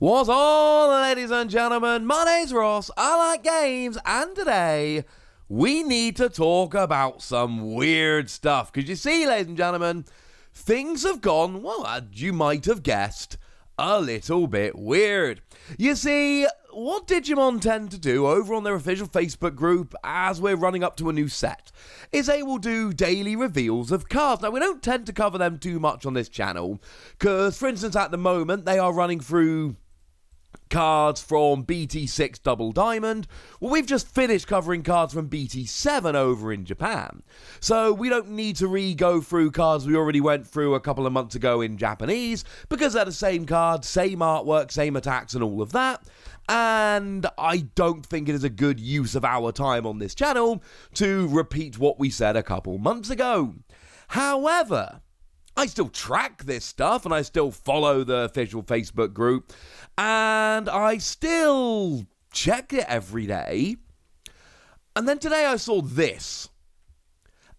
What's on, ladies and gentlemen? My name's Ross, I like games, and today we need to talk about some weird stuff. Because you see, ladies and gentlemen, things have gone, well, as you might have guessed, a little bit weird. You see, what Digimon tend to do over on their official Facebook group as we're running up to a new set is they will do daily reveals of cards. Now, we don't tend to cover them too much on this channel because, for instance, at the moment, they are running through cards from BT6 Double Diamond. Well, we've just finished covering cards from BT7 over in Japan. So we don't need to re-go through cards we already went through a couple of months ago in Japanese because they're the same cards, same artwork, same attacks and all of that. And I don't think it is a good use of our time on this channel to repeat what we said a couple months ago. However, I still track this stuff and I still follow the official Facebook group and I still check it every day. And then today I saw this.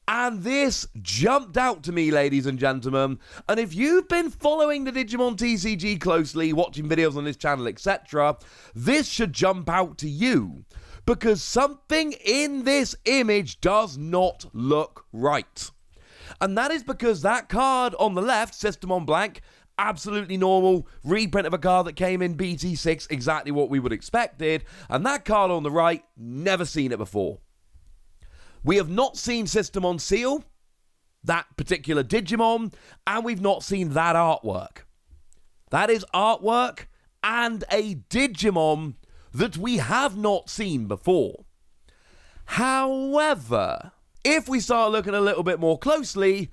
And this jumped out to me, ladies and gentlemen. And if you've been following the Digimon TCG closely, watching videos on this channel, etc., this should jump out to you. Because something in this image does not look right. And that is because that card on the left, Sistermon Blank, absolutely normal, reprint of a card that came in BT6, exactly what we would expected. And that card on the right, never seen it before. We have not seen Sistermon Ciel, that particular Digimon, and we've not seen that artwork. That is artwork and a Digimon that we have not seen before. However, if we start looking a little bit more closely,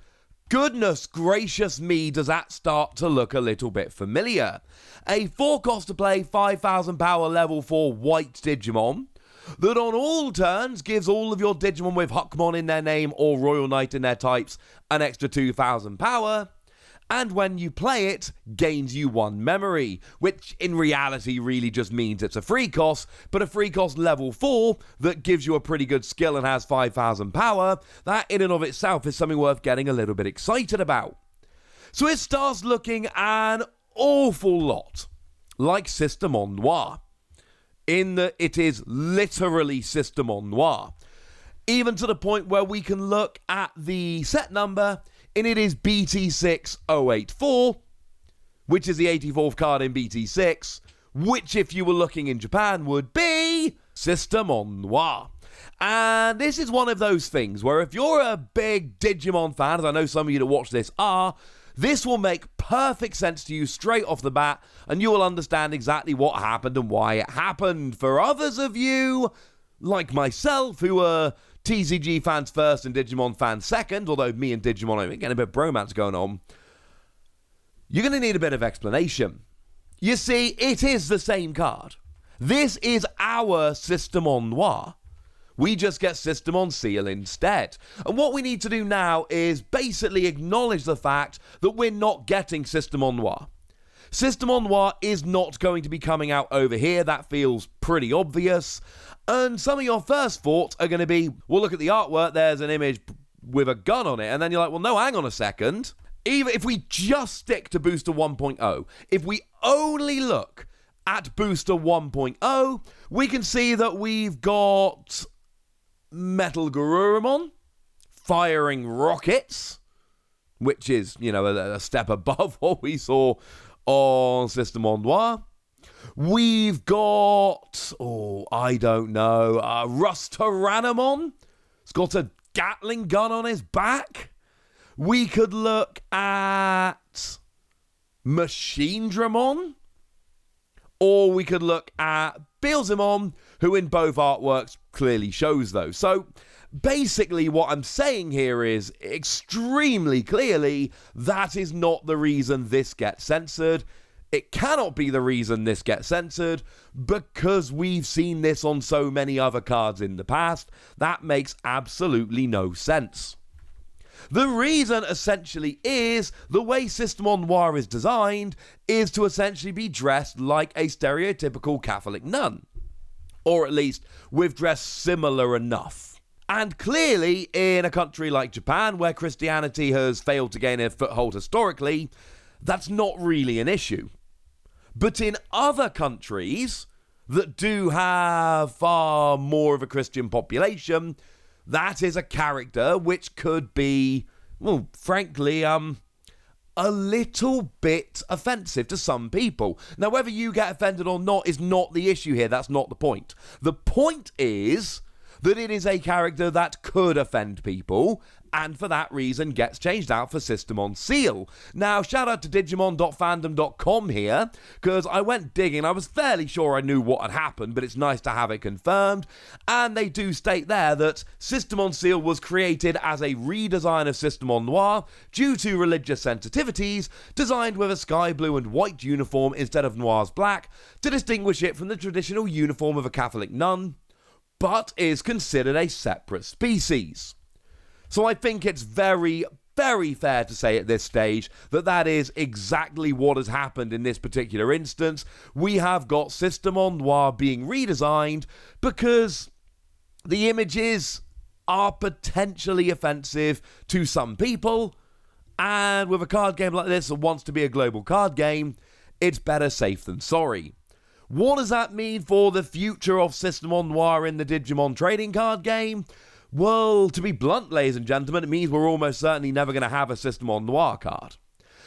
goodness gracious me, does that start to look a little bit familiar. A 4 cost to play, 5,000 power level 4 white Digimon that on all turns gives all of your Digimon with Huckmon in their name or Royal Knight in their types an extra 2,000 power. And when you play it, gains you 1 memory, which in reality really just means it's a free cost, but a free cost level 4 that gives you a pretty good skill and has 5,000 power, that in and of itself is something worth getting a little bit excited about. So it starts looking an awful lot like Sistermon Noir, in that it is literally Sistermon Noir, even to the point where we can look at the set number and it is BT6084, which is the 84th card in BT6, which if you were looking in Japan would be Sistermon Noir. And this is one of those things where if you're a big Digimon fan, as I know some of you that watch this are, this will make perfect sense to you straight off the bat, and you will understand exactly what happened and why it happened. For others of you, like myself, who are TCG fans first and Digimon fans second, although me and Digimon are getting a bit of bromance going on, you're going to need a bit of explanation. You see, it is the same card. This is our Sistermon Noir. We just get Sistermon Ciel instead. And what we need to do now is basically acknowledge the fact that we're not getting Sistermon Noir. Sistermon Noir is not going to be coming out over here. That feels pretty obvious. And some of your first thoughts are going to be, well, look at the artwork. There's an image with a gun on it. And then you're like, well, no, hang on a second. Even if we just stick to Booster 1.0, if we only look at Booster 1.0, we can see that we've got Metal Garurumon firing rockets, which is, you know, a step above what we saw on Sistermon Noir. We've got, I don't know, Rustaranamon. It's got a Gatling gun on his back. We could look at Machinedramon. Or we could look at Beelzemon, who in both artworks clearly shows those. So basically what I'm saying here is extremely clearly that is not the reason this gets censored. It cannot be the reason this gets censored because we've seen this on so many other cards in the past. That makes absolutely no sense. The reason essentially is the way Sistermon Noir is designed is to essentially be dressed like a stereotypical Catholic nun. Or at least with dress similar enough. And clearly in a country like Japan where Christianity has failed to gain a foothold historically, that's not really an issue. But in other countries that do have far more of a Christian population, that is a character which could be, well, frankly, a little bit offensive to some people. Now, whether you get offended or not is not the issue here. That's not the point. The point is that it is a character that could offend people, and for that reason gets changed out for Sistermon Ciel. Now, shout out to Digimon.fandom.com here, because I went digging. I was fairly sure I knew what had happened, but it's nice to have it confirmed. And they do state there that Sistermon Ciel was created as a redesign of Sistermon Noir due to religious sensitivities, designed with a sky blue and white uniform instead of Noir's black to distinguish it from the traditional uniform of a Catholic nun, but is considered a separate species. So I think it's very, very fair to say at this stage that that is exactly what has happened in this particular instance. We have got Sistermon Noir being redesigned because the images are potentially offensive to some people, and with a card game like this that wants to be a global card game, it's better safe than sorry. What does that mean for the future of Sistermon Noir in the Digimon trading card game? Well, to be blunt, ladies and gentlemen, it means we're almost certainly never going to have a Sistermon Noir card.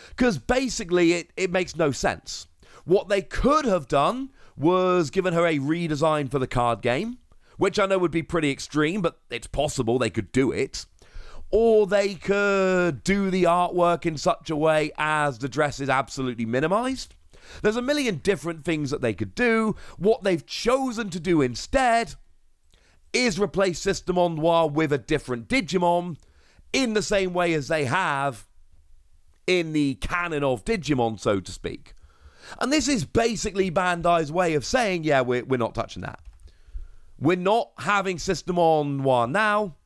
Because basically, it makes no sense. What they could have done was given her a redesign for the card game, which I know would be pretty extreme, but it's possible they could do it. Or they could do the artwork in such a way as the dress is absolutely minimized. There's a million different things that they could do. What they've chosen to do instead is replace Sistermon Noir with a different Digimon in the same way as they have in the canon of Digimon, so to speak. And this is basically Bandai's way of saying, yeah, we're not touching that. We're not having Sistermon Noir now,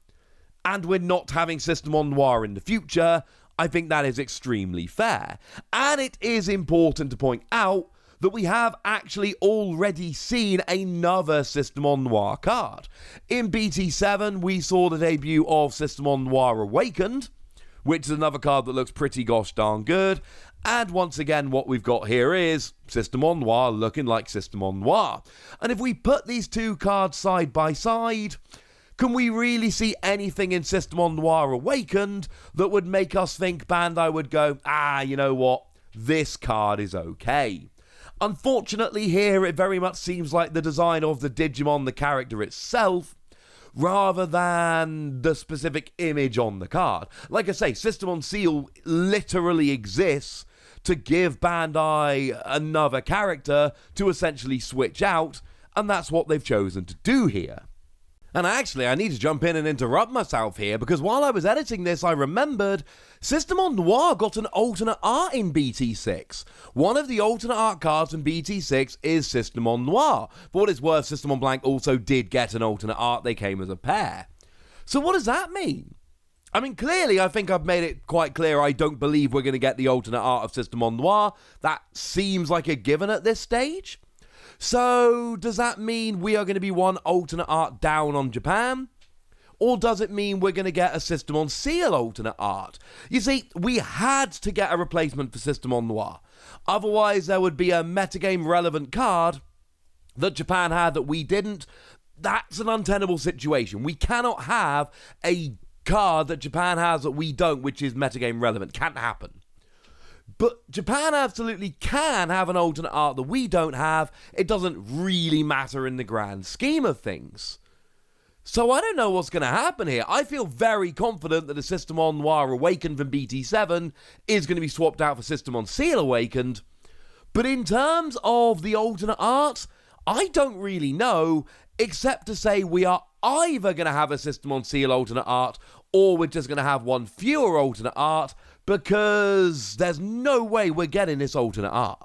and we're not having Sistermon Noir in the future. I think that is extremely fair. And it is important to point out that we have actually already seen another Sistermon Noir card. In BT7, we saw the debut of Sistermon Noir Awakened, which is another card that looks pretty gosh darn good. And once again, what we've got here is Sistermon Noir looking like Sistermon Noir. And if we put these two cards side by side, can we really see anything in Sistermon Noir Awakened that would make us think Bandai would go, you know what, this card is okay? Unfortunately here, it very much seems like the design of the Digimon, the character itself, rather than the specific image on the card. Like I say, Sistermon Ciel literally exists to give Bandai another character to essentially switch out, and that's what they've chosen to do here. And actually, I need to jump in and interrupt myself here, because while I was editing this, I remembered Sistermon Noir got an alternate art in BT6. One of the alternate art cards in BT6 is Sistermon Noir. For what it's worth, Sistermon Blank also did get an alternate art. They came as a pair. So what does that mean? I mean, clearly, I think I've made it quite clear I don't believe we're going to get the alternate art of Sistermon Noir. That seems like a given at this stage. So, does that mean we are going to be one alternate art down on Japan? Or does it mean we're going to get a Sistermon Ciel alternate art? You see, we had to get a replacement for Sistermon Noir. Otherwise, there would be a metagame relevant card that Japan had that we didn't. That's an untenable situation. We cannot have a card that Japan has that we don't, which is metagame relevant. Can't happen. But Japan absolutely can have an alternate art that we don't have. It doesn't really matter in the grand scheme of things. So I don't know what's going to happen here. I feel very confident that the Sistermon Noir Awakened from BT7 is going to be swapped out for Sistermon Ciel Awakened. But in terms of the alternate art, I don't really know, except to say we are either going to have a Sistermon Ciel alternate art, or we're just going to have one fewer alternate art, because there's no way we're getting this alternate art.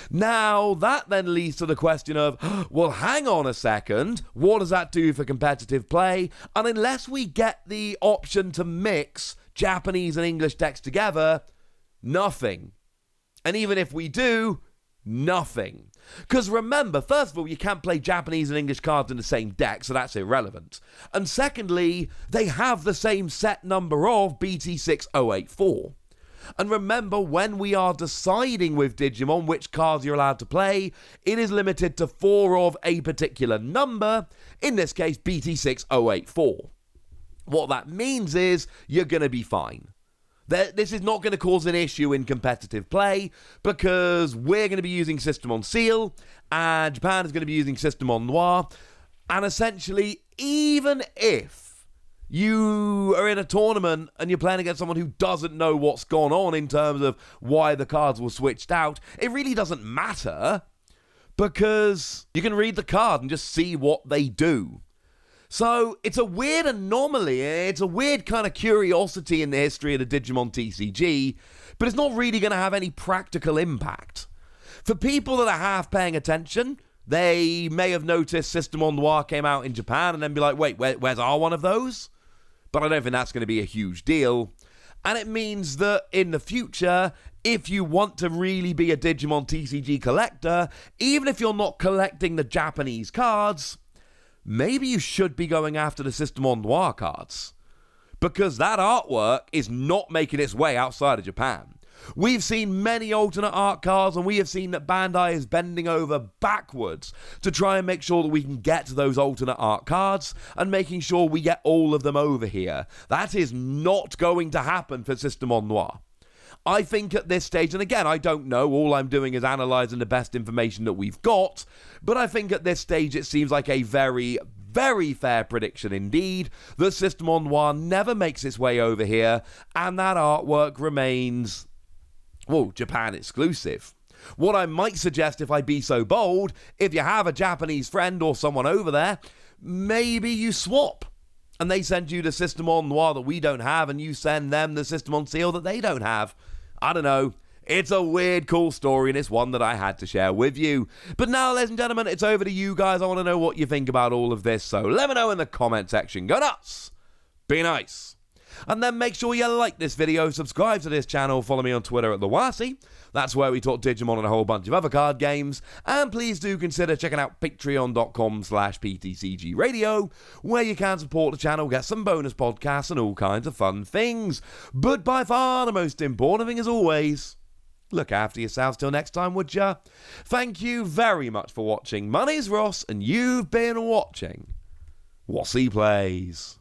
Now, that then leads to the question of, well, hang on a second, what does that do for competitive play? And unless we get the option to mix Japanese and English decks together, nothing. And even if we do, nothing. Because remember, first of all, you can't play Japanese and English cards in the same deck, so that's irrelevant. And secondly, they have the same set number of BT6084. And remember, when we are deciding with Digimon which cards you're allowed to play, it is limited to 4 of a particular number, in this case BT6084. What that means is you're going to be fine. This is not going to cause an issue in competitive play because we're going to be using Sistermon Ciel and Japan is going to be using Sistermon Noir. And essentially, even if you are in a tournament and you're playing against someone who doesn't know what's gone on in terms of why the cards were switched out, it really doesn't matter because you can read the card and just see what they do. So it's a weird anomaly, it's a weird kind of curiosity in the history of the Digimon TCG, but it's not really going to have any practical impact. For people that are half paying attention, they may have noticed Sistermon Noir came out in Japan and then be like, wait, where's our one of those? But I don't think that's going to be a huge deal. And it means that in the future, if you want to really be a Digimon TCG collector, even if you're not collecting the Japanese cards, maybe you should be going after the Sistermon Noir cards. Because that artwork is not making its way outside of Japan. We've seen many alternate art cards, and we have seen that Bandai is bending over backwards to try and make sure that we can get to those alternate art cards and making sure we get all of them over here. That is not going to happen for Sistermon Noir. I think at this stage, and again, I don't know, all I'm doing is analysing the best information that we've got, but I think at this stage it seems like a very, very fair prediction indeed that Sistermon Noir never makes its way over here, and that artwork remains, well, Japan exclusive. What I might suggest, if I be so bold, if you have a Japanese friend or someone over there, maybe you swap. And they send you the Sistermon Noir that we don't have, and you send them the Sistermon Ciel that they don't have. I don't know. It's a weird, cool story, and it's one that I had to share with you. But now, ladies and gentlemen, it's over to you guys. I want to know what you think about all of this, so let me know in the comment section. Go nuts! Be nice! And then make sure you like this video, subscribe to this channel, follow me on Twitter at TheWasi. That's where we talk Digimon and a whole bunch of other card games. And please do consider checking out patreon.com/PTCGradio, where you can support the channel, get some bonus podcasts and all kinds of fun things. But by far the most important thing, as always, look after yourselves till next time, would ya? Thank you very much for watching. My name's Ross, and you've been watching Wasi Plays.